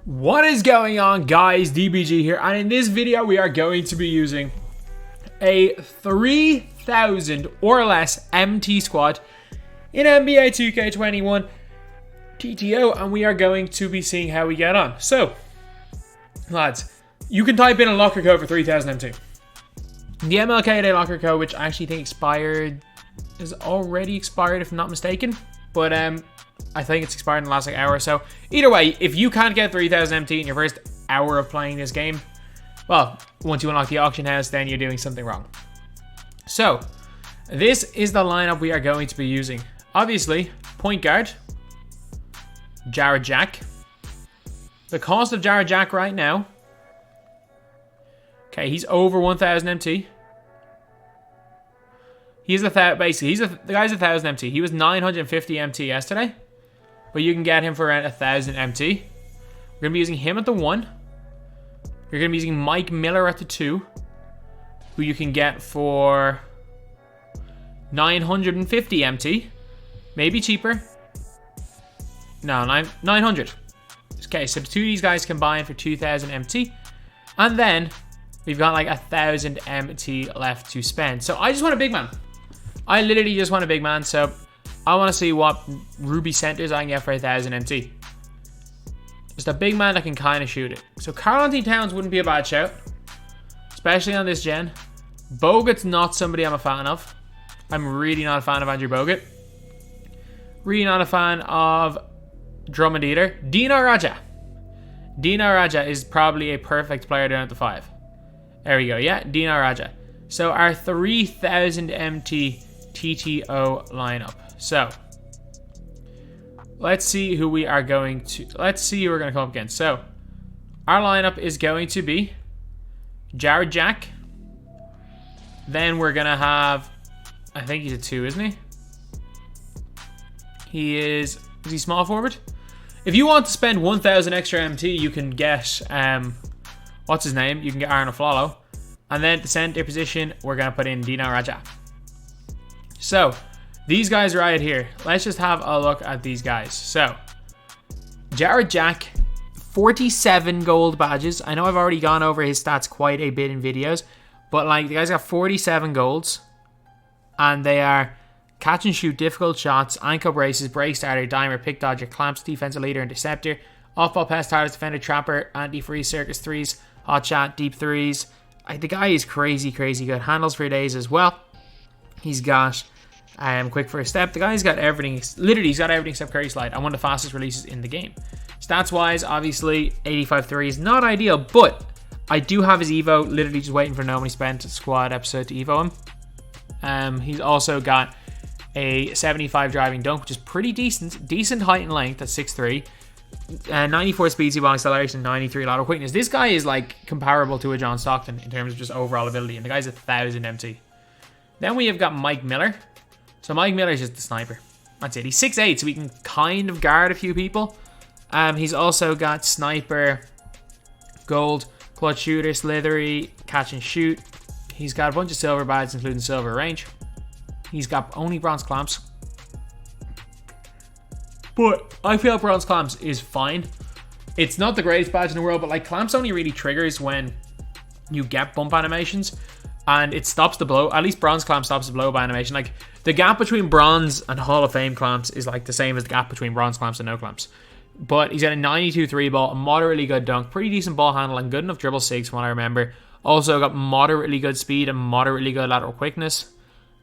What is going on, guys? DBG here, and in this video we are going to be using a 3,000 or less MT squad in NBA 2K21 TTO, and we are going to be seeing how we get on. So, lads, you can type in a locker code for 3,000 MT. The MLK Day locker code, which I actually think is already expired if I'm not mistaken, but I think it's expired in the last hour or so. Either way, if you can't get 3,000 MT in your first hour of playing this game, well, once you unlock the auction house, then you're doing something wrong. So, this is the lineup we are going to be using. Obviously, point guard, Jarrett Jack. The cost of Jarrett Jack right now, okay, he's over 1,000 MT. He's basically, the guy's 1,000 MT. He was 950 MT yesterday, but you can get him for around 1,000 MT. We're going to be using him at the 1. You're going to be using Mike Miller at the 2, who you can get for 950 MT. Maybe cheaper. No, 900. Okay, so two of these guys combined for 2,000 MT. And then we've got like 1,000 MT left to spend. So I just want a big man. I literally just want a big man. So I want to see what Ruby centers I can get for 1,000 MT. Just a big man that can kind of shoot it. So Karl-Anthony Towns wouldn't be a bad shout, especially on this gen. Bogut's not somebody I'm a fan of. I'm really not a fan of Andrew Bogut. Really not a fan of Drummond either. Dino Raja. Dino Raja is probably a perfect player down at the 5. There we go. Yeah, Dino Raja. So our 3,000 MT TTO lineup. So let's see who we are going to. Let's see who we're going to come up against. So our lineup is going to be Jarrett Jack. Then we're going to have, I think he's a 2, isn't he? Is he small forward? If you want to spend 1,000 extra MT, you can get, what's his name? You can get Aaron Aflalo. And then at the center position, we're going to put in Dino Raja. So, these guys right here. Let's just have a look at these guys. So, Jarrett Jack, 47 gold badges. I know I've already gone over his stats quite a bit in videos, but like the guy's got 47 golds, and they are catch and shoot, difficult shots, anchor braces, break starter, dimer, pick dodger, clamps, defensive leader, interceptor, off-ball pass, hardest defender, trapper, anti-freeze, circus threes, hot shot, deep threes. The guy is crazy good. Handles for days as well. He's got quick first step. The guy's got everything. Literally, he's got everything except Curry Slide. And one of the fastest releases in the game. Stats-wise, obviously, 85-3 is not ideal, but I do have his Evo. Literally just waiting for No Money Spent squad episode to Evo him. He's also got a 75 driving dunk, which is pretty decent. Decent height and length at 6'3". 94 speed, ball acceleration, 93 lateral quickness. This guy is like comparable to a John Stockton in terms of just overall ability, and the guy's 1,000 MT. Then we have got Mike Miller. So Mike Miller is just the sniper. That's it. He's 6'8", so he can kind of guard a few people. He's also got sniper, gold, clutch shooter, slithery, catch and shoot. He's got a bunch of silver badges, including silver range. He's got only bronze clamps. But I feel bronze clamps is fine. It's not the greatest badge in the world, but like clamps only really triggers when you get bump animations, and it stops the blow. At least bronze clamp stops the blow by animation. Like the gap between bronze and Hall of Fame clamps is like the same as the gap between bronze clamps and no clamps. But he's got a 92 3 ball, a moderately good dunk, pretty decent ball handle, and good enough dribble 6 from what I remember. Also got moderately good speed and moderately good lateral quickness.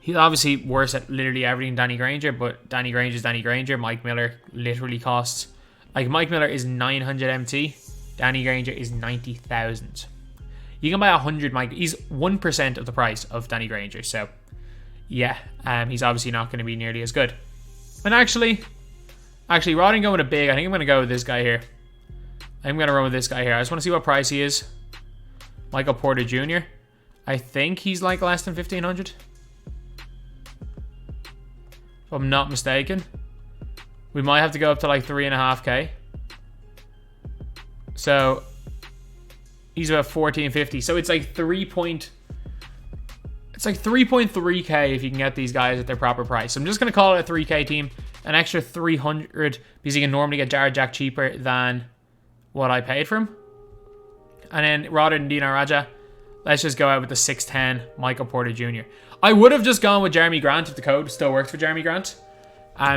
He's obviously worse at literally everything Danny Granger, but Danny Granger is Danny Granger. Mike Miller literally costs, like Mike Miller is 900 MT. Danny Granger is 90,000. You can buy 100 Mike. He's 1% of the price of Danny Granger. So yeah, he's obviously not going to be nearly as good. And actually, rather than going with a big, I think I'm going to go with this guy here. I'm going to run with this guy here. I just want to see what price he is. Michael Porter Jr. I think he's like less than 1,500. If I'm not mistaken. We might have to go up to like 3.5k. So he's about 1450. So it's like 3.3k if you can get these guys at their proper price. So I'm just gonna call it a 3k team. An extra 300 because you can normally get Jarrett Jack cheaper than what I paid for him. And then rather than Dino Raja, let's just go out with the 6'10 Michael Porter Jr. I would have just gone with Jeremy Grant if the code still worked for Jeremy Grant.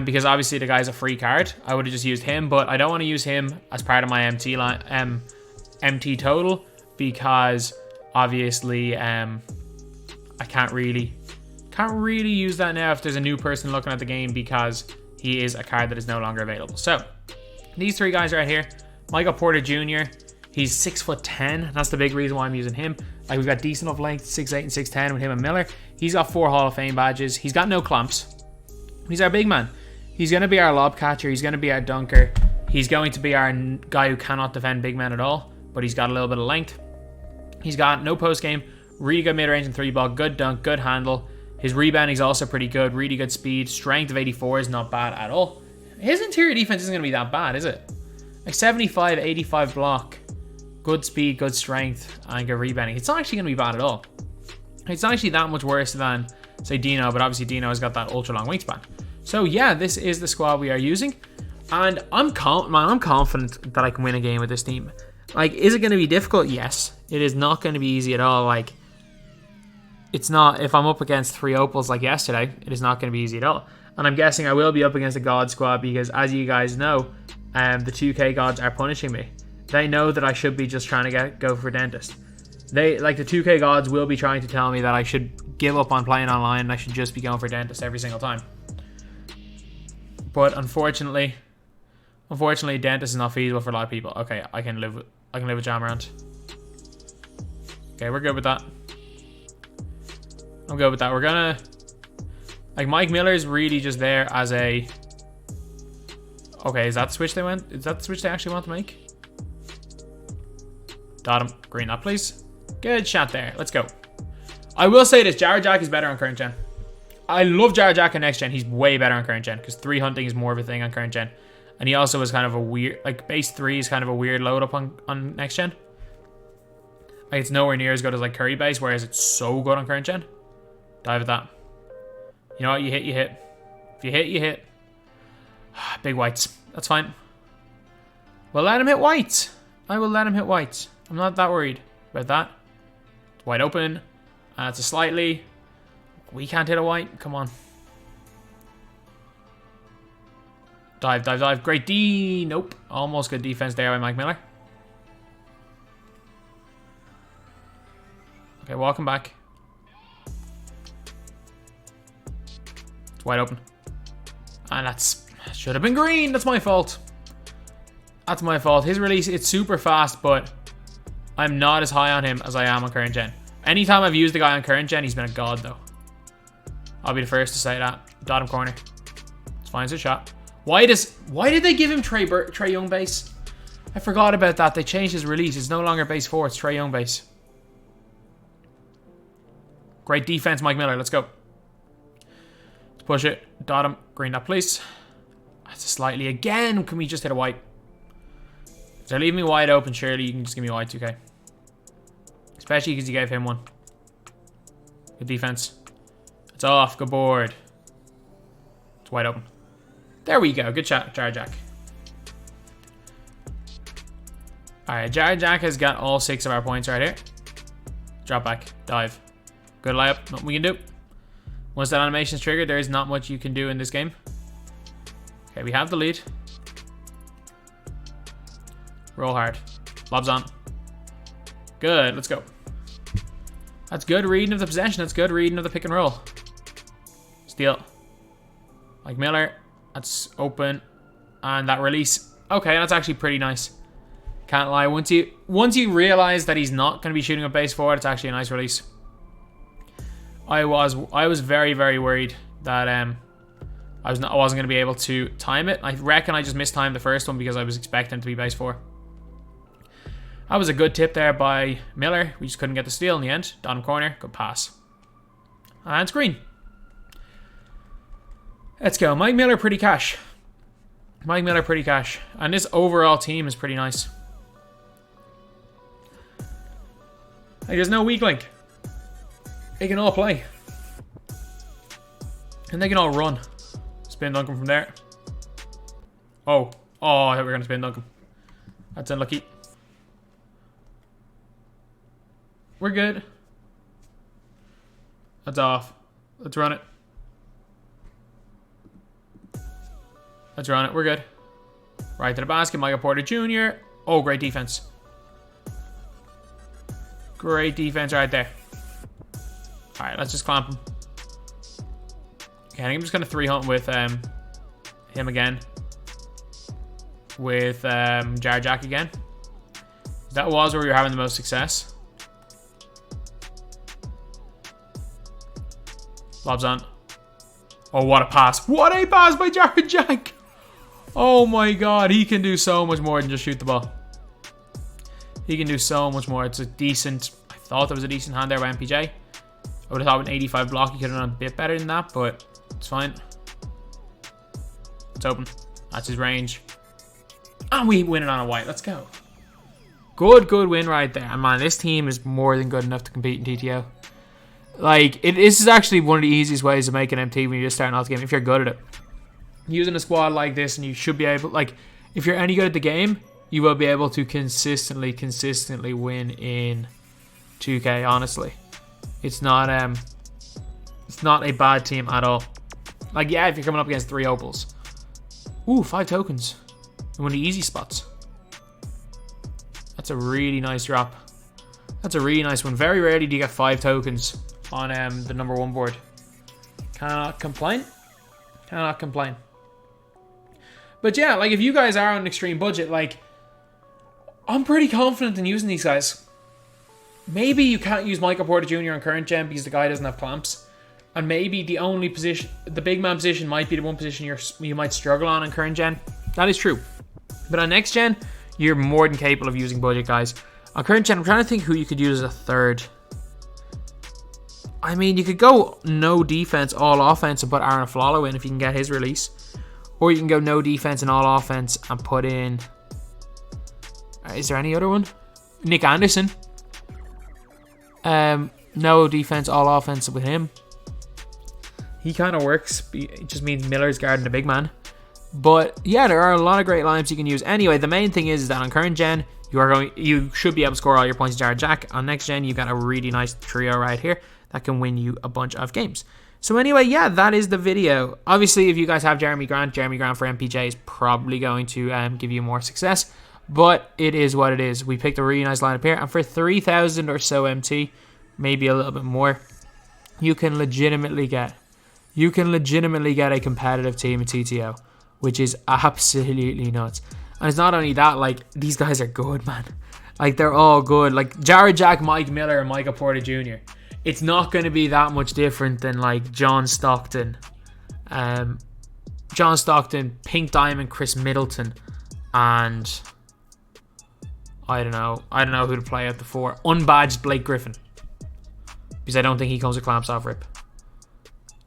Because obviously the guy's a free card. I would have just used him, but I don't want to use him as part of my MT line, MT total, because obviously I can't really use that now if there's a new person looking at the game, because he is a card that is no longer available. So these three guys right here, Michael Porter Jr. He's 6'10". That's the big reason why I'm using him. Like, we've got decent enough length, 6'8" and 6'10" with him and Miller. He's got 4 Hall of Fame badges. He's got no clamps. He's our big man. He's going to be our lob catcher. He's going to be our dunker. He's going to be our guy who cannot defend big men at all, but he's got a little bit of length. He's got no post game, really good mid-range and 3-ball, good dunk, good handle. His rebounding is also pretty good, really good speed. Strength of 84 is not bad at all. His interior defense isn't going to be that bad, is it? Like 75, 85 block, good speed, good strength, and good rebounding. It's not actually going to be bad at all. It's not actually that much worse than, say, Dino, but obviously Dino has got that ultra long wingspan. So yeah, this is the squad we are using, and I'm confident that I can win a game with this team. Like, is it going to be difficult? Yes. It is not going to be easy at all. Like, it's not, if I'm up against 3 opals like yesterday, it is not going to be easy at all. And I'm guessing I will be up against a God squad because, as you guys know, the 2K gods are punishing me. They know that I should be just trying to go for dentist. The 2K gods will be trying to tell me that I should give up on playing online and I should just be going for dentist every single time. But unfortunately, dentist is not feasible for a lot of people. Okay, I can live with Jamorant. Okay, we're good with that. I'm good with that. We're gonna, like, Mike Miller's really just there as a. Okay, is that the switch they went? Is that the switch they actually want to make? Dot him. Green up, please. Good shot there. Let's go. I will say this: Jared Jack is better on current gen. I love Jared Jack on next gen. He's way better on current gen because 3 hunting is more of a thing on current gen, and he also is kind of a weird, like, base 3 is kind of a weird load up on next gen. Like, it's nowhere near as good as like Curry base, whereas it's so good on current gen. Dive at that. You know what? You hit, you hit. If you hit, you hit. Big whites. That's fine. We'll let him hit whites. I will let him hit whites. I'm not that worried about that. It's wide open. It's a slightly. We can't hit a white. Come on. Dive, dive, dive. Great D. Nope. Almost good defense there by Mike Miller. Okay, welcome back. It's wide open. And that should have been green. That's my fault. That's my fault. His release, it's super fast, but I'm not as high on him as I am on current gen. Anytime I've used the guy on current gen, he's been a god, though. I'll be the first to say that. Dot him corner. It's fine, it's a shot. Why did they give him Trae Young base? I forgot about that. They changed his release. It's no longer base 4. It's Trae Young base. Great defense, Mike Miller. Let's go. Let's push it. Dot him. Green that, please. That's a slightly again. Can we just hit a white? If they're leaving me wide open, surely you can just give me a white 2K. Especially because you gave him one. Good defense. It's off. Good board. It's wide open. There we go. Good shot, Jared Jack. Alright, Jared Jack has got all 6 of our points right here. Drop back. Dive. Good layup. Nothing we can do. Once that animation is triggered, there is not much you can do in this game. Okay, we have the lead. Roll hard. Lobs on. Good. Let's go. That's good reading of the possession. That's good reading of the pick and roll. Steal. Mike Miller. That's open. And that release. Okay, that's actually pretty nice. Can't lie. Once you realize that he's not going to be shooting a base forward, it's actually a nice release. I was very, very worried that I wasn't going to be able to time it. I reckon I just mistimed the first one because I was expecting it to be base 4. That was a good tip there by Miller. We just couldn't get the steal in the end. Down corner. Good pass. And it's green. Let's go. Mike Miller, pretty cash. Mike Miller, pretty cash. And this overall team is pretty nice. Like, there's no weak link. They can all play. And they can all run. Spin dunk him from there. Oh. Oh, I thought we were going to spin dunk him. That's unlucky. We're good. That's off. Let's run it. Let's run it. We're good. Right to the basket. Michael Porter Jr. Oh, great defense. Great defense right there. All right, let's just clamp him. Okay, I think I'm just going to 3-hunt with him again. With Jarrett Jack again. That was where we were having the most success. Lobs on. Oh, what a pass. What a pass by Jarrett Jack. Oh my god, he can do so much more than just shoot the ball. He can do so much more. It's a decent... I thought there was a decent hand there by MPJ. I would have thought with an 85 block he could have done a bit better than that, but it's fine. It's open. That's his range. And we win it on a white. Let's go. Good win right there. And man, this team is more than good enough to compete in TTO. Like, this is actually one of the easiest ways to make an MT when you're just starting out the game, if you're good at it. Using a squad like this, and you should be able, like, if you're any good at the game, you will be able to consistently win in 2K, honestly. It's not a bad team at all. Like, yeah, if you're coming up against 3 opals. Ooh, 5 tokens. In one of the easy spots. That's a really nice drop. That's a really nice one. Very rarely do you get 5 tokens on the number 1 board. Cannot complain. Cannot complain. But yeah, like, if you guys are on an extreme budget, like, I'm pretty confident in using these guys. Maybe you can't use Michael Porter Jr. on current gen because the guy doesn't have clamps. And maybe the only position, the big man position, might be the one position you might struggle on current gen. That is true. But on next gen, you're more than capable of using budget guys. On current gen, I'm trying to think who you could use as a third. I mean, you could go no defense, all offense and put Aaron Aflalo in if you can get his release. Or you can go no defense and all offense and put in... Is there any other one? Nick Anderson. No defense, all offense with him. He kind of works. It just means Miller's guarding the big man. But yeah, there are a lot of great lineups you can use. Anyway, the main thing is that on current gen, you should be able to score all your points with Jarrett Jack. On next gen, you've got a really nice trio right here that can win you a bunch of games. So anyway, yeah, that is the video. Obviously, if you guys have Jeremy Grant for MPJ is probably going to give you more success. But it is what it is. We picked a really nice lineup here. And for 3,000 or so MT, maybe a little bit more, you can legitimately get a competitive team in TTO, which is absolutely nuts. And it's not only that, like, these guys are good, man. Like, they're all good. Like, Jarrett Jack, Mike Miller, and Michael Porter Jr. It's not going to be that much different than, like, John Stockton, Pink Diamond, Chris Middleton, and I don't know who to play at the 4. Unbadged Blake Griffin, because I don't think he comes with clamps off rip.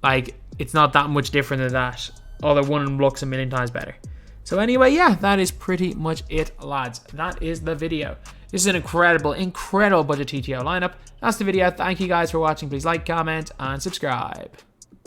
Like, it's not that much different than that. Although one of them looks a million times better. So anyway, yeah, that is pretty much it, lads. That is the video. This is an incredible budget TTO lineup. That's the video. Thank you guys for watching. Please like, comment, and subscribe.